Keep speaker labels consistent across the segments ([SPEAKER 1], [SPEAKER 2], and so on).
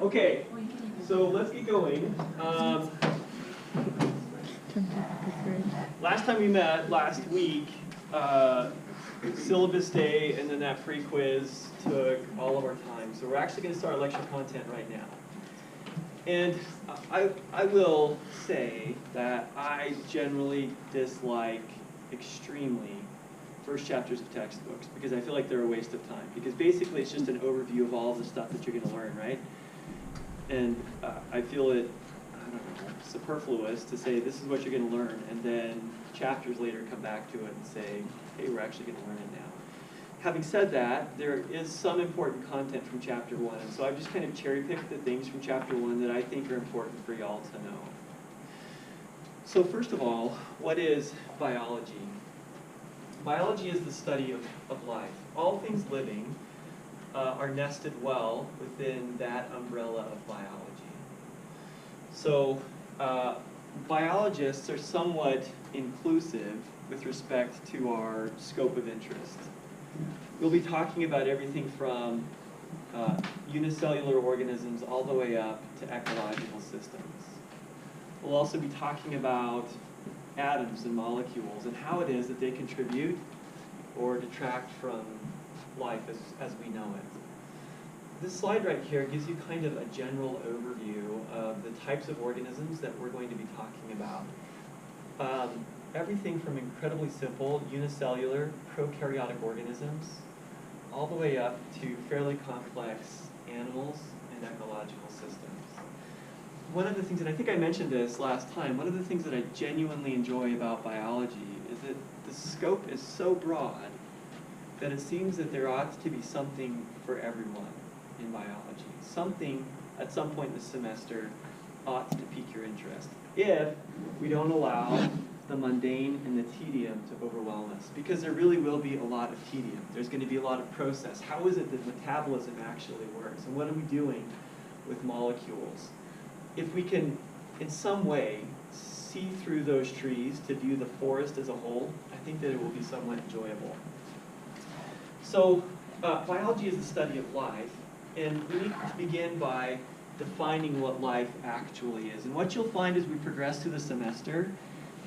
[SPEAKER 1] Okay, so let's get going. Last time we met, last week, syllabus day and then that pre-quiz took all of our time. So we're actually going to start lecture content right now. And I will say that I generally dislike extremely first chapters of textbooks because I feel like they're a waste of time. Because basically it's just an overview of all of the stuff that you're going to learn, right? And I feel it, I don't know, superfluous to say this is what you're going to learn, and then chapters later come back to it and say, hey, we're actually going to learn it now. Having said that, there is some important content from chapter 1, and so I've just kind of cherry-picked the things from chapter 1 that I think are important for y'all to know. So first of all, what is biology? Biology is the study of life. All things living are nested well within that umbrella of biology. So biologists are somewhat inclusive with respect to our scope of interest. We'll be talking about everything from unicellular organisms all the way up to ecological systems. We'll also be talking about atoms and molecules and how it is that they contribute or detract from life as we know it. This slide right here gives you kind of a general overview of the types of organisms that we're going to be talking about. Everything from incredibly simple unicellular prokaryotic organisms all the way up to fairly complex animals and ecological systems. One of the things, and I think I mentioned this last time, one of the things that I genuinely enjoy about biology is that the scope is so broad that it seems that there ought to be something for everyone in biology. Something at some point in the semester ought to pique your interest if we don't allow the mundane and the tedium to overwhelm us, because there really will be a lot of tedium. There's going to be a lot of process. How is it that metabolism actually works, and what are we doing with molecules? If we can, in some way, see through those trees to view the forest as a whole, I think that it will be somewhat enjoyable. So biology is the study of life, and we need to begin by defining what life actually is. And what you'll find as we progress through the semester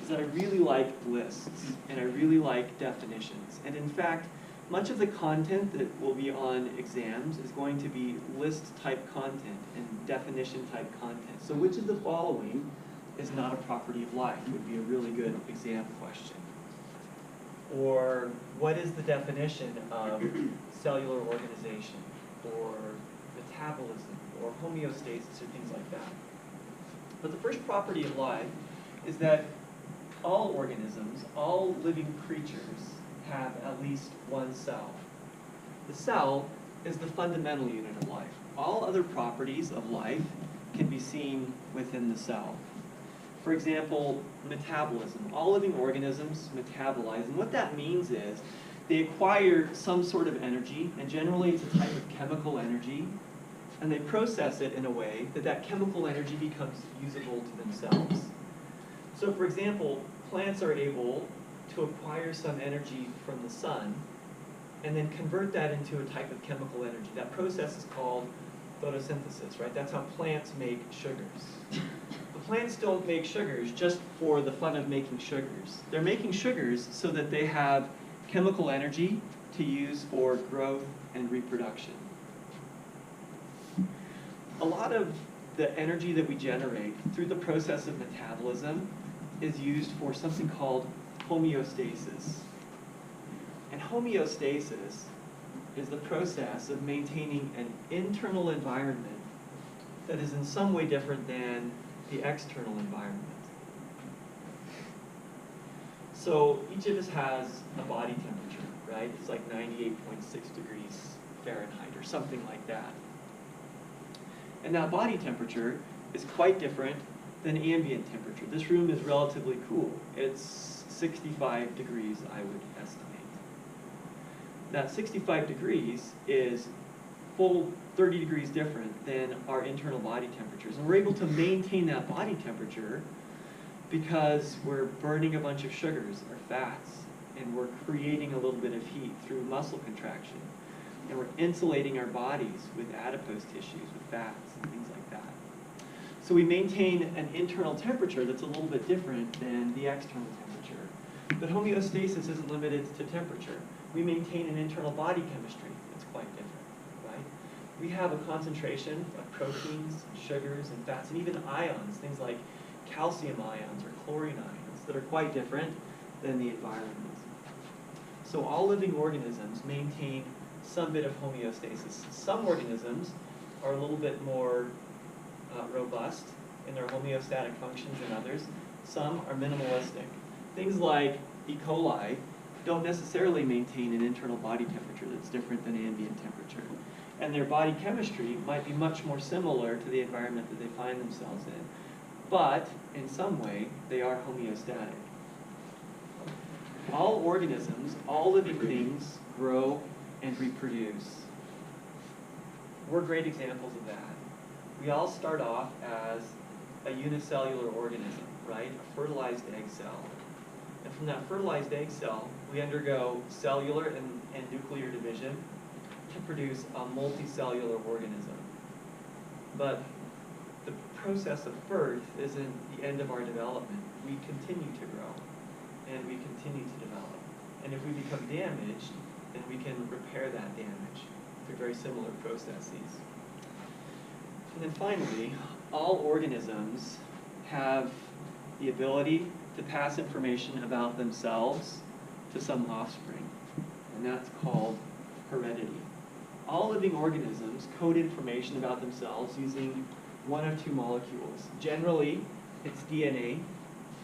[SPEAKER 1] is that I really like lists, and I really like definitions. And in fact, much of the content that will be on exams is going to be list-type content and definition-type content. So which of the following is not a property of life would be a really good exam question. Or what is the definition of cellular organization, or metabolism, or homeostasis, or things like that. But the first property of life is that all organisms, all living creatures, have at least one cell. The cell is the fundamental unit of life. All other properties of life can be seen within the cell. For example, metabolism. All living organisms metabolize, and what that means is they acquire some sort of energy, and generally it's a type of chemical energy, and they process it in a way that that chemical energy becomes usable to themselves. So for example, plants are able to acquire some energy from the sun and then convert that into a type of chemical energy. That process is called photosynthesis, right? That's how plants make sugars. But plants don't make sugars just for the fun of making sugars. They're making sugars so that they have chemical energy to use for growth and reproduction. A lot of the energy that we generate through the process of metabolism is used for something called homeostasis. And homeostasis is the process of maintaining an internal environment that is in some way different than the external environment. So each of us has a body temperature, right? It's like 98.6 degrees Fahrenheit or something like that. And that body temperature is quite different than ambient temperature. This room is relatively cool. It's 65 degrees, I would estimate. That 65 degrees is full 30 degrees different than our internal body temperatures. And we're able to maintain that body temperature because we're burning a bunch of sugars or fats, and we're creating a little bit of heat through muscle contraction. And we're insulating our bodies with adipose tissues, with fats, and things that. So we maintain an internal temperature that's a little bit different than the external temperature. But homeostasis isn't limited to temperature. We maintain an internal body chemistry that's quite different, right? We have a concentration of proteins, sugars, and fats, and even ions, things like calcium ions or chlorine ions that are quite different than the environment. So all living organisms maintain some bit of homeostasis. Some organisms are a little bit more robust in their homeostatic functions than others. Some are minimalistic. Things like E. coli don't necessarily maintain an internal body temperature that's different than ambient temperature. And their body chemistry might be much more similar to the environment that they find themselves in. But in some way, they are homeostatic. All organisms, all living things, grow and reproduce. We're great examples of that. We all start off as a unicellular organism, right? A fertilized egg cell. And from that fertilized egg cell, we undergo cellular and nuclear division to produce a multicellular organism. But the process of birth isn't the end of our development. We continue to grow, and we continue to develop. And if we become damaged, then we can repair that damage through very similar processes. And then finally, all organisms have the ability to pass information about themselves to some offspring, and that's called heredity. All living organisms code information about themselves using one of two molecules. Generally, it's DNA,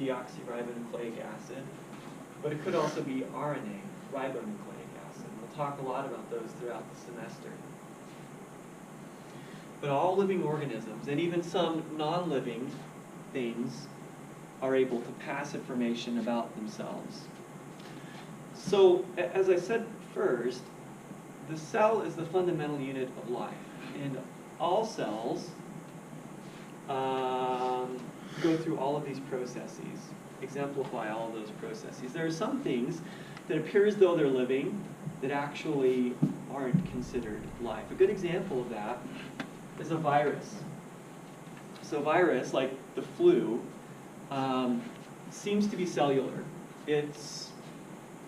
[SPEAKER 1] deoxyribonucleic acid, but it could also be RNA, ribonucleic acid. We'll talk a lot about those throughout the semester. But all living organisms, and even some non-living things, are able to pass information about themselves. So, as I said first, the cell is the fundamental unit of life, and all cells go through all of these processes, exemplify all of those processes. There are some things that appear as though they're living that actually aren't considered life. A good example of that is a virus. So a virus, like the flu, seems to be cellular. Its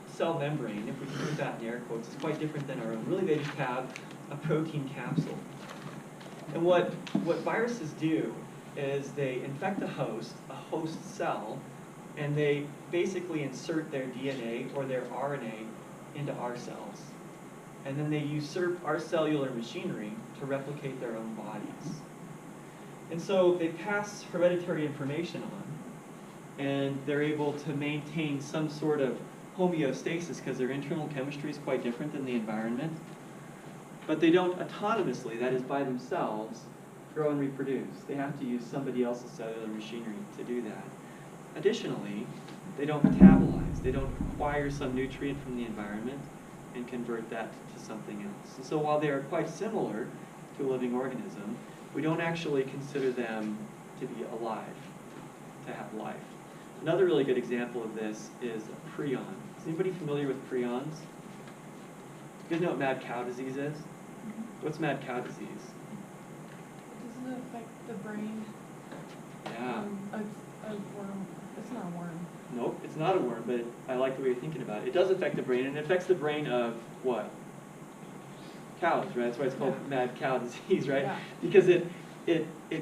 [SPEAKER 1] cell membrane, if we can put that in air quotes, is quite different than our own. Really, they just have a protein capsule. And what viruses do is they infect a host cell, and they basically insert their DNA or their RNA into our cells. And then they usurp our cellular machinery to replicate their own bodies. And so they pass hereditary information on, and they're able to maintain some sort of homeostasis because their internal chemistry is quite different than the environment. But they don't autonomously, that is by themselves, grow and reproduce. They have to use somebody else's cellular machinery to do that. Additionally, they don't metabolize. They don't acquire some nutrient from the environment and convert that to something else. And so while they are quite similar to a living organism, we don't actually consider them to be alive, to have life. Another really good example of this is a prion. Is anybody familiar with prions? You guys know what mad cow disease is? What's mad cow disease?
[SPEAKER 2] Doesn't it affect the brain?
[SPEAKER 1] Yeah.
[SPEAKER 2] A worm. It's not a worm.
[SPEAKER 1] Nope, it's not a worm, but I like the way you're thinking about it. It does affect the brain, and it affects the brain of what? Cows, right? That's why it's called mad cow disease, right?
[SPEAKER 2] Yeah.
[SPEAKER 1] Because it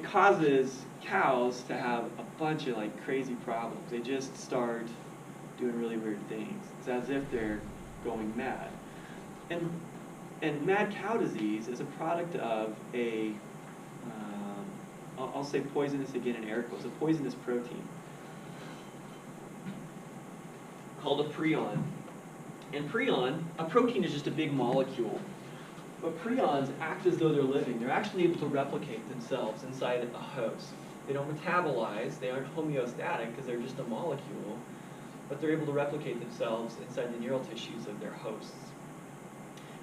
[SPEAKER 1] causes cows to have a bunch of like crazy problems. They just start doing really weird things. It's as if they're going mad. And mad cow disease is a product of a, I'll say poisonous again in air quotes, a poisonous protein called a prion. And prion, a protein is just a big molecule. But prions act as though they're living. They're actually able to replicate themselves inside a host. They don't metabolize, they aren't homeostatic because they're just a molecule, but they're able to replicate themselves inside the neural tissues of their hosts.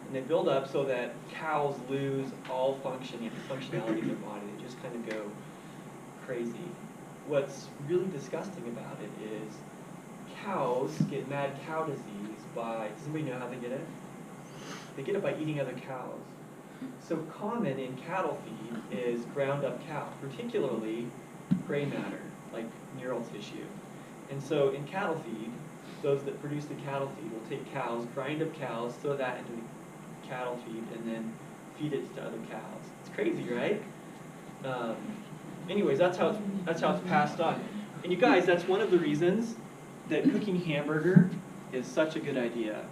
[SPEAKER 1] And they build up so that cows lose all functionality of their body. They just kind of go crazy. What's really disgusting about it is cows get mad cow disease by, does anybody know how they get it? They get it by eating other cows. So common in cattle feed is ground up cow, particularly gray matter, like neural tissue. And so in cattle feed, those that produce the cattle feed will take cows, grind up cows, throw that into the cattle feed, and then feed it to other cows. It's crazy, right? Anyways, that's how it's passed on. And you guys, that's one of the reasons that cooking hamburger is such a good idea.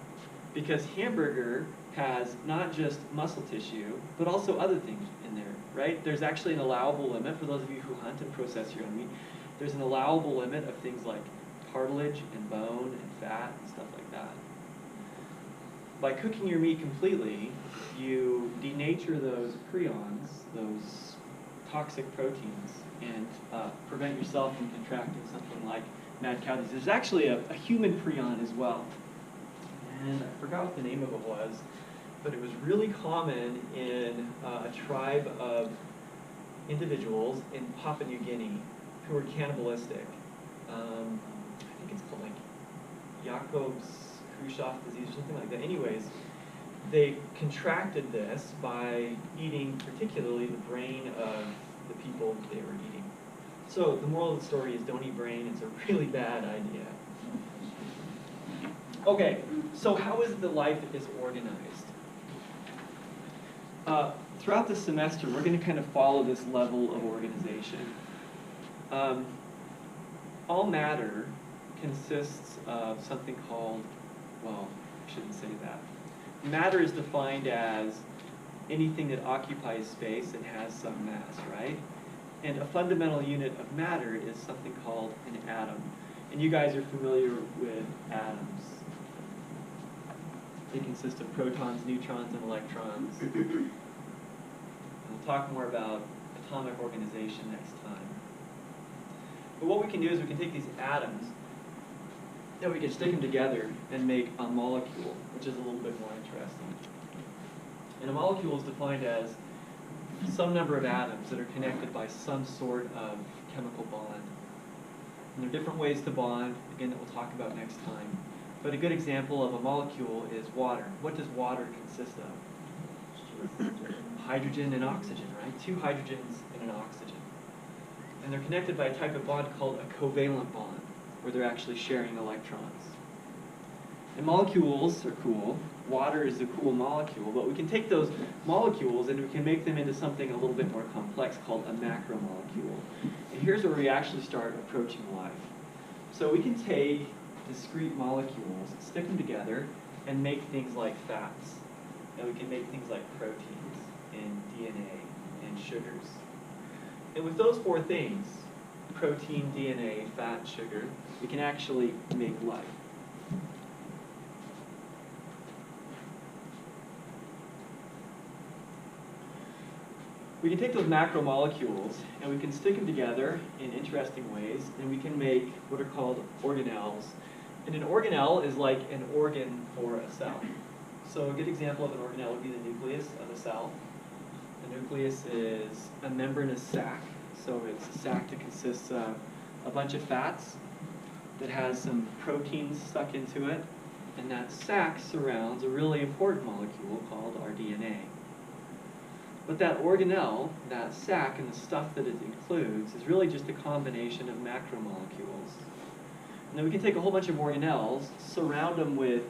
[SPEAKER 1] Because hamburger has not just muscle tissue, but also other things in there, right? There's actually an allowable limit, for those of you who hunt and process your own meat, there's an allowable limit of things like cartilage and bone and fat and stuff like that. By cooking your meat completely, you denature those prions, those toxic proteins, and prevent yourself from contracting something like mad cow disease. There's actually a human prion as well. And I forgot what the name of it was, but it was really common in a tribe of individuals in Papua New Guinea who were cannibalistic. I think it's called like Jacobs-Khrushchev disease or something like that. Anyways, they contracted this by eating particularly the brain of the people they were eating. So the moral of the story is don't eat brain. It's a really bad idea. Okay, so how is the life is organized? Throughout the semester, we're going to kind of follow this level of organization. All matter consists of something called, well, I shouldn't say that. Matter is defined as anything that occupies space and has some mass, right? And a fundamental unit of matter is something called an atom. And you guys are familiar with atoms. They consist of protons, neutrons, and electrons. We'll talk more about atomic organization next time. But what we can do is we can take these atoms and we can stick them together and make a molecule, which is a little bit more interesting. And a molecule is defined as some number of atoms that are connected by some sort of chemical bond. And there are different ways to bond, again, that we'll talk about next time. But a good example of a molecule is water. What does water consist of? Hydrogen and oxygen, right? Two hydrogens and an oxygen. And they're connected by a type of bond called a covalent bond, where they're actually sharing electrons. And molecules are cool. Water is a cool molecule, but we can take those molecules and we can make them into something a little bit more complex called a macromolecule. And here's where we actually start approaching life. So we can take discrete molecules, stick them together, and make things like fats. And we can make things like proteins and DNA and sugars. And with those four things, protein, DNA, fat, sugar, we can actually make life. We can take those macromolecules and we can stick them together in interesting ways, and we can make what are called organelles. And an organelle is like an organ for a cell. So a good example of an organelle would be the nucleus of a cell. The nucleus is a membranous sac. So it's a sac that consists of a bunch of fats that has some proteins stuck into it. And that sac surrounds a really important molecule called our DNA. But that organelle, that sac, and the stuff that it includes is really just a combination of macromolecules. And then we can take a whole bunch of organelles, surround them with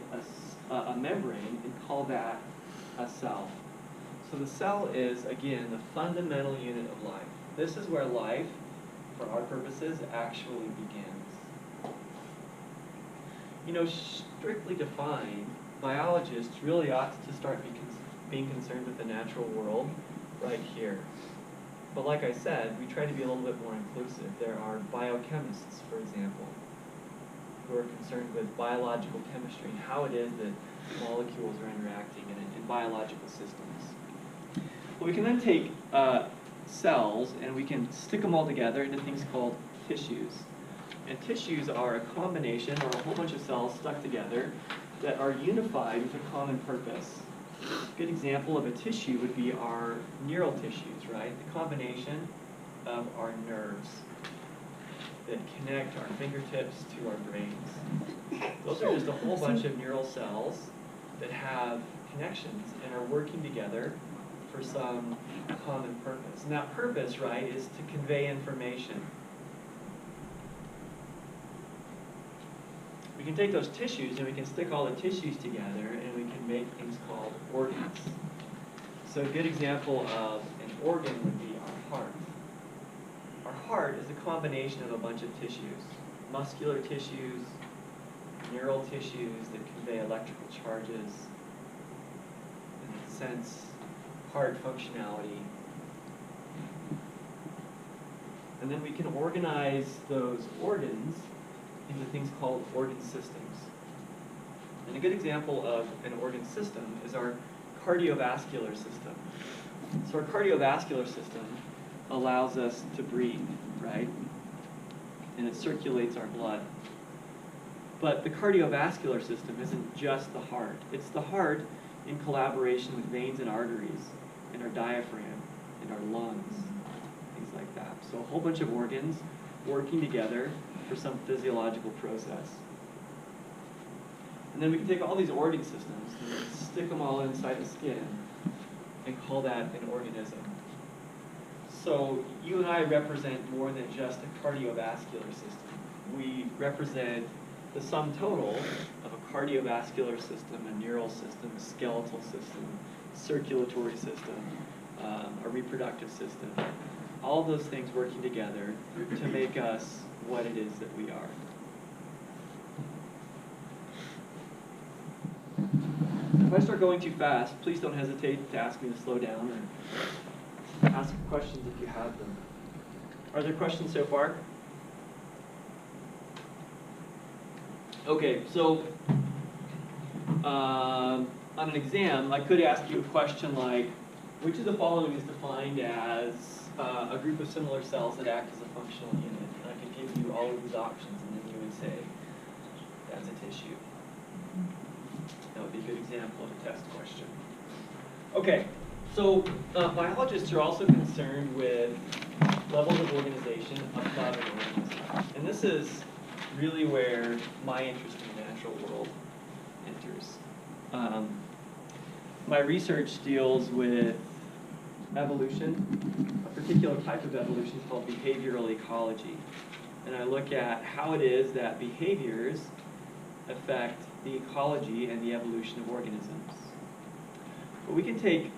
[SPEAKER 1] a membrane, and call that a cell. So the cell is, again, the fundamental unit of life. This is where life, for our purposes, actually begins. You know, strictly defined, biologists really ought to start being concerned with the natural world right here. But like I said, we try to be a little bit more inclusive. There are biochemists, for example, who are concerned with biological chemistry and how it is that molecules are interacting in biological systems. Well, we can then take cells and we can stick them all together into things called tissues. And tissues are a combination or a whole bunch of cells stuck together that are unified with a common purpose. A good example of a tissue would be our neural tissues, right? The combination of our nerves that connect our fingertips to our brains. Those are just a whole bunch of neural cells that have connections and are working together for some common purpose. And that purpose, right, is to convey information. We can take those tissues and we can stick all the tissues together and we can make things called organs. So a good example of an organ would be our heart. Our heart is a combination of a bunch of tissues. Muscular tissues, neural tissues that convey electrical charges, and sense heart functionality. And then we can organize those organs into things called organ systems. And a good example of an organ system is our cardiovascular system. So our cardiovascular system allows us to breathe, right? And it circulates our blood. But the cardiovascular system isn't just the heart. It's the heart in collaboration with veins and arteries, and our diaphragm, and our lungs, things like that. So a whole bunch of organs working together for some physiological process. And then we can take all these organ systems and stick them all inside the skin and call that an organism. So you and I represent more than just a cardiovascular system. We represent the sum total of a cardiovascular system, a neural system, a skeletal system, circulatory system, a reproductive system. All of those things working together to make us what it is that we are. If I start going too fast, please don't hesitate to ask me to slow down or ask questions if you have them. Are there questions so far? Okay, so on an exam, I could ask you a question like, which of the following is defined as a group of similar cells that act as a functional unit? And I could give you all of these options, and then you would say, that's a tissue. That would be a good example of a test question. Okay, so biologists are also concerned with levels of organization above an organism. And this is really where my interest in the natural world enters. My research deals with evolution, a particular type of evolution called behavioral ecology. And I look at how it is that behaviors affect the ecology and the evolution of organisms. But we can take